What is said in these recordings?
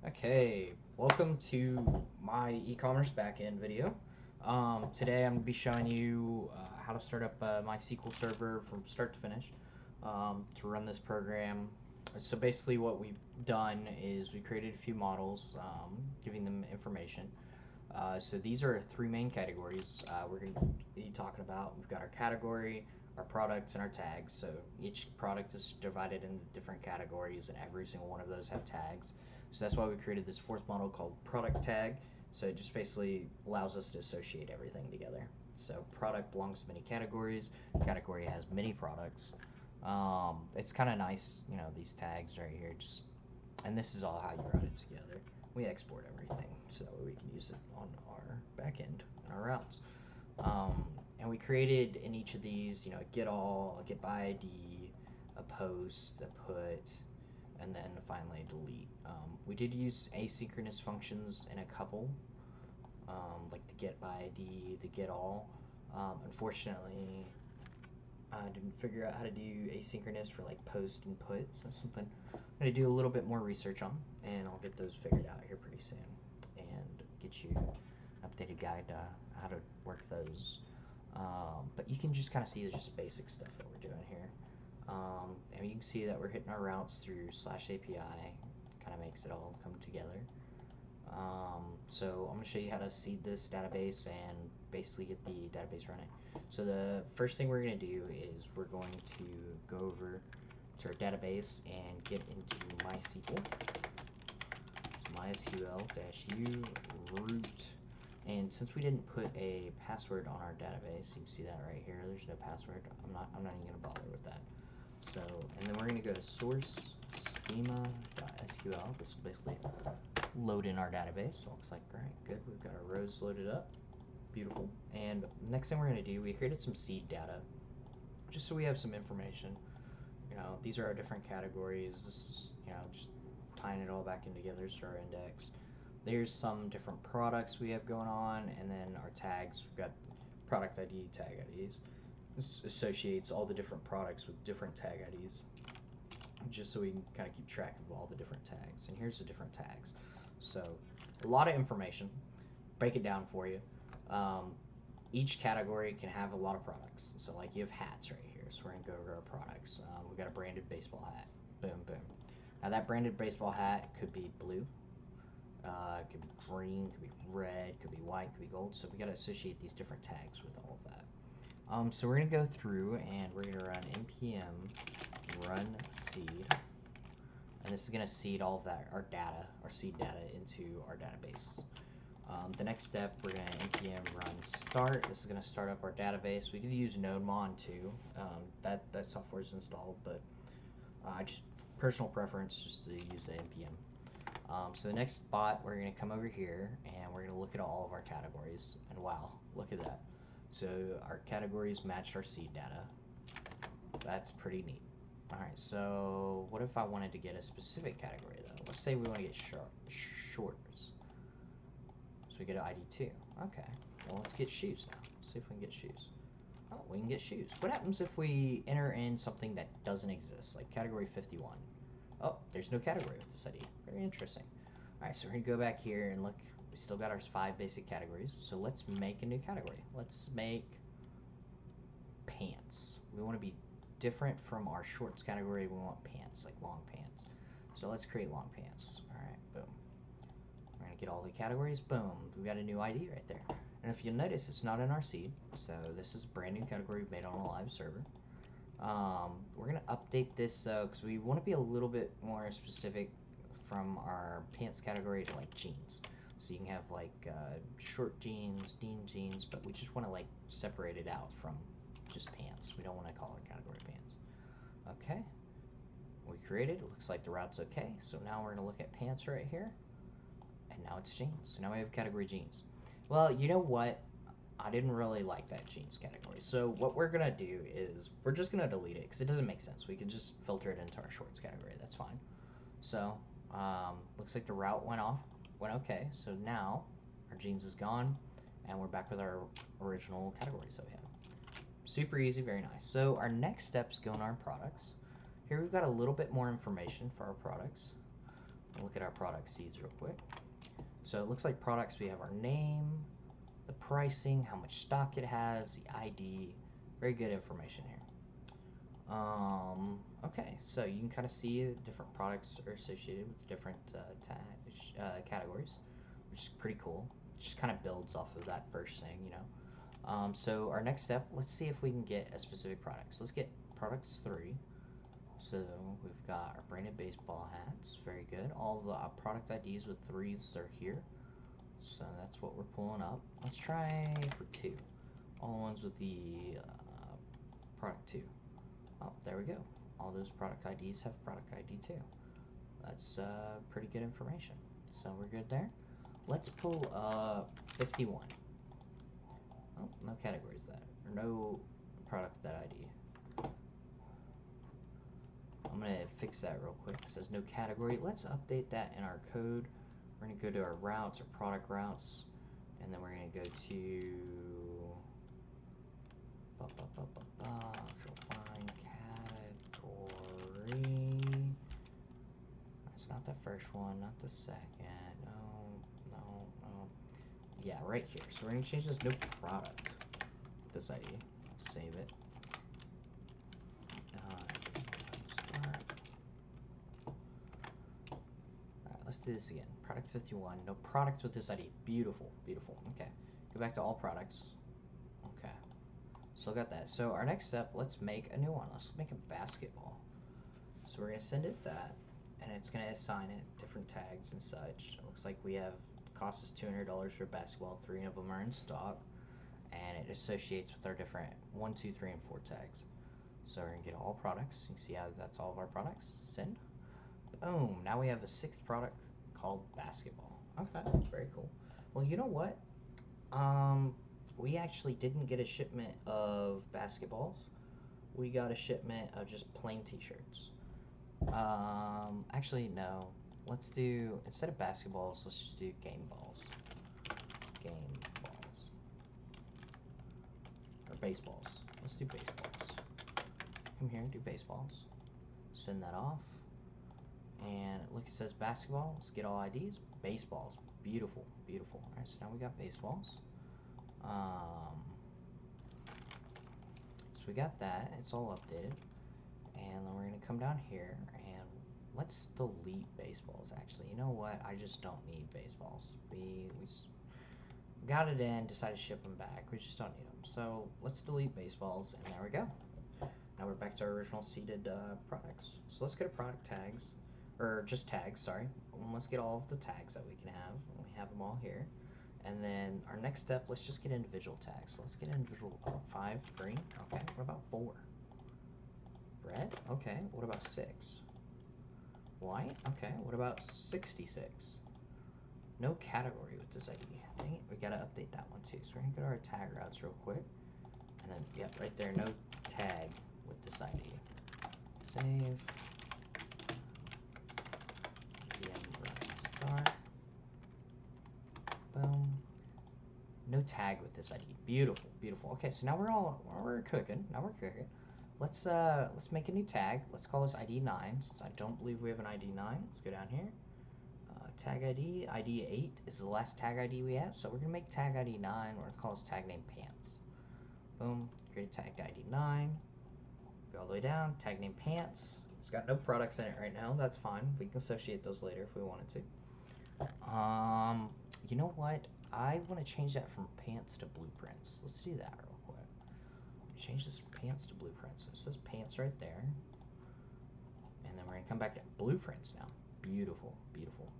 Okay, welcome to my e-commerce backend video. Today I'm going to be showing you how to start up my SQL server from start to finish to run this program. So basically what we've done is we created a few models giving them information. So these are three main categories we're going to be talking about. We've got our category, our products, and our tags. So each product is divided into different categories, and every single one of those have tags. So that's why we created this fourth model called product tag. So it just basically allows us to associate everything together. So product belongs to many categories. Category has many products. It's kind of nice, these tags right here. And this is all how you run it together. We export everything so that way we can use it on our backend and our routes. And we created in each of these, a get all, a get by ID, a post, a put, and then finally delete. We did use asynchronous functions in a couple, like the get by ID, the get all. Unfortunately, I didn't figure out how to do asynchronous for like post and put, so something I'm going to do a little bit more research on, and I'll get those figured out here pretty soon and get you an updated guide how to work those. But you can just kind of see there's just basic stuff that we're doing here. And you can see that we're hitting our routes through /API. Kind of makes it all come together. So I'm going to show you how to seed this database and basically get the database running. So the first thing we're going to do is we're going to go over to our database and get into MySQL. So MySQL-u root. And since we didn't put a password on our database, you can see that right here. There's no password. I'm not even going to bother with that. So, and then we're going to go to source schema.sql. This will basically load in our database. So it looks like, all right, good. We've got our rows loaded up. Beautiful. And next thing we're going to do, we created some seed data just so we have some information. These are our different categories. This is, just tying it all back in together to our index. There's some different products we have going on, and then our tags. We've got product ID, tag IDs. This associates all the different products with different tag IDs, just so we can kind of keep track of all the different tags. And here's the different tags. So a lot of information. Break it down for you. Each category can have a lot of products. So like you have hats right here. So we're going to go over our products. We've got a branded baseball hat. Boom, boom. Now that branded baseball hat could be blue. It could be green, could be red, could be white, could be gold. So we got to associate these different tags with all of that. So we're going to go through and we're going to run npm run seed. And this is going to seed all of that, our data, our seed data into our database. The next step, we're going to npm run start. This is going to start up our database. We could use nodemon too. That software is installed, but just personal preference just to use the npm. So the next spot, we're going to come over here and we're going to look at all of our categories. And wow, look at that. So our categories matched our seed data. That's pretty neat. All right, so what if I wanted to get a specific category though? Let's say we want to get shorts. So we get an ID 2. Okay, well let's get shoes now. Let's see if we can get shoes. Oh, we can get shoes. What happens if we enter in something that doesn't exist, like category 51? Oh, there's no category with this ID. Very interesting. All right, so we're gonna go back here and look. We still got our 5 basic categories. So let's make a new category. Let's make pants. We want to be different from our shorts category. We want pants, like long pants. So let's create long pants. All right, boom. We're gonna get all the categories. Boom. We got a new ID right there. And if you'll notice, it's not in our seed. So this is a brand new category we've made on a live server. We're going to update this though because we want to be a little bit more specific from our pants category to like jeans. So you can have like short jeans, denim jeans, but we just want to like separate it out from just pants. We don't want to call it category pants. Okay, we created. It looks like the route's okay. So now we're going to look at pants right here, and now it's jeans. So now we have category jeans. Well, you know what? I didn't really like that jeans category. So what we're going to do is we're just going to delete it because it doesn't make sense. We can just filter it into our shorts category. That's fine. So looks like the route went okay. So now our jeans is gone and we're back with our original categories that we have. Super easy, very nice. So our next steps go in our products. Here we've got a little bit more information for our products. Look at our product seeds real quick. So it looks like products, we have our name, the pricing, how much stock it has, the ID. Very good information here. Okay, so you can kind of see different products are associated with different categories, which is pretty cool. It just kind of builds off of that first thing, you know. So our next step, let's see if we can get a specific product. So let's get products 3. So we've got our branded baseball hats, very good. All the product IDs with 3s are here. So that's what we're pulling up. Let's try for 2. All the ones with the product 2. Oh, there we go. All those product IDs have product ID 2. That's pretty good information. So we're good there. Let's pull 51. Oh, no categories that, or no product with that ID. I'm gonna fix that real quick. It says no category. Let's update that in our code. We're gonna go to our routes or product routes, and then we're gonna go to find category. It's not the first one, not the second. No. Yeah, right here. So we're gonna change this no product. This ID. Save it. Start. Alright, let's do this again. Product 51. No product with this ID. Beautiful, beautiful. Okay. Go back to all products. Okay. Still got that. So our next step, let's make a new one. Let's make a basketball. So we're gonna send it that, and it's gonna assign it different tags and such. It looks like we have cost us $200 for basketball. 3 of them are in stock, and it associates with our different 1, 2, 3, and 4 tags. So we're gonna get all products. You can see how that's all of our products. Send. Boom. Now we have a 6th product called basketball. Okay, very cool. Well, you know what? We actually didn't get a shipment of basketballs. We got a shipment of just plain t-shirts. Actually, no. Let's do, instead of basketballs, let's just do game balls. Game balls. Or baseballs. Let's do baseballs. Come here, do baseballs. Send that off. And look, it says basketball. Let's get all IDs. Baseballs. Beautiful, beautiful. Alright, so now we got baseballs. So we got that. It's all updated. And then we're going to come down here and let's delete baseballs, actually. You know what? I just don't need baseballs. We got it in, decided to ship them back. We just don't need them. So let's delete baseballs, and there we go. Now we're back to our original seeded products. So let's go to product tags, or just tags, sorry. And let's get all of the tags that we can have. We have them all here. And then our next step, let's just get individual tags. So let's get individual 5, green. Okay, what about 4? Red? Okay, what about 6? White? Okay, what about 66? No category with this ID. Dang it, we gotta update that one too. So we're gonna go to our tag routes real quick. And then, yep, right there, no tag with this ID. Save. Start. Boom. No tag with this ID. Beautiful, beautiful. Okay, so now we're cooking. Now we're cooking. Let's make a new tag. Let's call this ID 9, since I don't believe we have an ID 9. Let's go down here. Tag ID 8 is the last tag ID we have, so we're gonna make tag ID 9. We're gonna call this tag name pants. Boom. Create a tag ID 9. Go all the way down. Tag name pants. It's got no products in it right now. That's fine. We can associate those later if we wanted to. You know what? I want to change that from pants to blueprints. Let's do that real quick. Change this from pants to blueprints. So it says pants right there. And then we're going to come back to blueprints now. Beautiful, beautiful.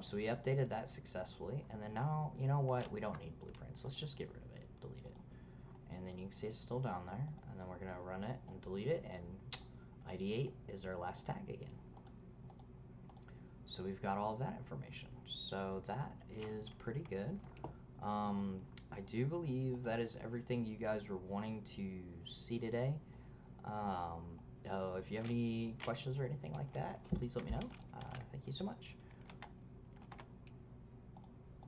So we updated that successfully. And then now, you know what? We don't need blueprints. Let's just get rid of it. Delete it. And then you can see it's still down there. And then we're going to run it and delete it. And ID 8 is our last tag again. So we've got all of that information. So that is pretty good. I do believe that is everything you guys were wanting to see today. If you have any questions or anything like that, please let me know. Thank you so much.